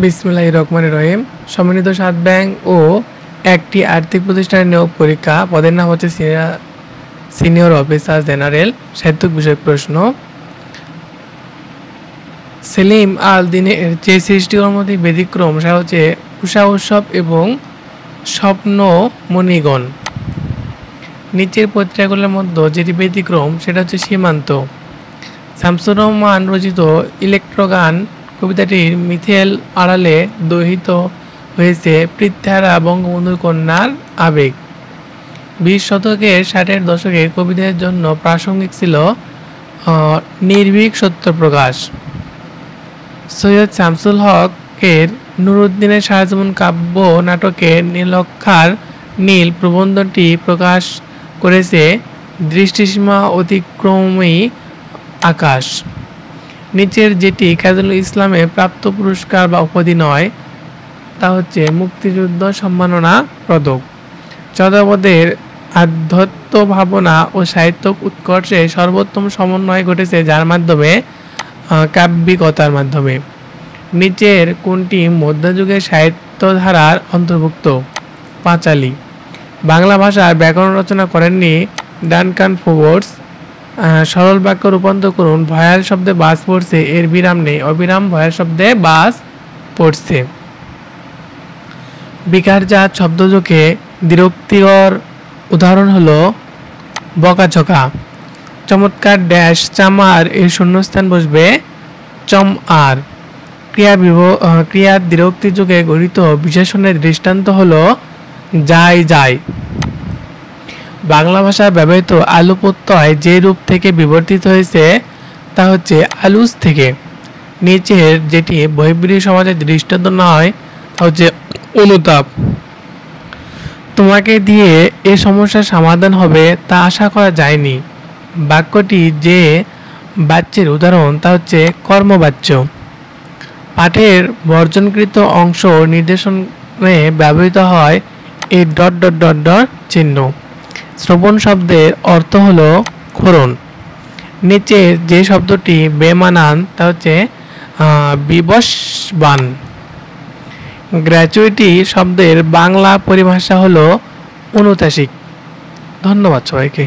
বিসমিল্লাহির রহমানির রহিম। সমন্বিত ৭ ব্যাংক ও একটি আর্থিক প্রতিষ্ঠানের নিয়োগ পরীক্ষা। পদের নাম হচ্ছে সিনিয়র অফিসার জেনারেল। সাহিত্যিক বিষয়ক প্রশ্ন। সেলিম আল দিনের যে সৃষ্টিকর্মটি ব্যতিক্রম সেটা হচ্ছে উষা উৎসব এবং স্বপ্নমণিগণ। নিচের পত্রিকাগুলোর মধ্যে যেটি ব্যতিক্রম সেটা হচ্ছে সীমান্ত। শামসুর রহমান রচিত ইলেকট্রোগান কবিতাটির মিথেল আড়ালে দহিত হয়েছে পৃথ্বীহারা বঙ্গবন্ধুর কন্যার আবেগ। ২০ শতকের ৬০-এর দশকে কবিদের জন্য প্রাসঙ্গিক ছিল নির্ভীক সত্যপ্রকাশ। সৈয়দ শামসুল হকের নুরুদ্দিনের সারাজীবন কাব্য নাটকে নীলক্ষার নীল প্রবন্ধটি প্রকাশ করেছে দৃষ্টিসীমা অতিক্রমী আকাশ। নিচের যেটি কাজী ইসলামে প্রাপ্ত পুরস্কার বা উপাধি নয় তা হচ্ছে মুক্তিযুদ্ধ সম্মাননা পদক। চন্দ্রপদের আধ্যাত্ম ভাবনা ও সাহিত্যিক উৎকর্ষে সর্বোত্তম সমন্বয় ঘটেছে যার মাধ্যমে কাব্যিকতার মাধ্যমে। নিচের কোনটি মধ্যযুগের সাহিত্যধারার অন্তর্ভুক্ত? পাঁচালী। বাংলা ভাষার ব্যাকরণ রচনা করেননি ডানকান ফোর্বস। সরল বাক্য রূপান্তর করুন। ভয়াল শব্দে বাস পড়ছে, এর বিরাম নেই, অবিরাম ভয়াল শব্দে বাস পড়ছে। বিকারজাত শব্দযোগে দ্বিরুক্তিকর উদাহরণ হলো বকাঝকা। চমৎকার ড্যাশ চামার এর শূন্যস্থান বসবে চম আর। ক্রিয়ার দ্বিরুক্তি যুগে গঠিত বিশেষণের দৃষ্টান্ত হলো যাই যাই। বাংলা ভাষায় ব্যবহৃত আলু প্রত্যয় যে রূপ থেকে বিবর্তিত হয়েছে তা হচ্ছে আলুস থেকে। নিচের যেটি বহির্বিধি সমাজের দৃষ্টান্ত নয় তা হচ্ছে অনুতাপ। তোমাকে দিয়ে এ সমস্যার সমাধান হবে তা আশা করা যায়নি। বাক্যটি যে বাচ্যের উদাহরণ তা হচ্ছে কর্মবাচ্য। পাঠের বর্জনকৃত অংশ নির্দেশনে ব্যবহৃত হয় এই ... চিহ্ন। শ্রবণ শব্দের অর্থ হলো ক্ষরণ। নিচের যে শব্দটি বেমানান তা হচ্ছে বিবশবান। গ্র্যাচুইটি শব্দের বাংলা পরিভাষা হলো অনুতাসিক। ধন্যবাদ সবাইকে।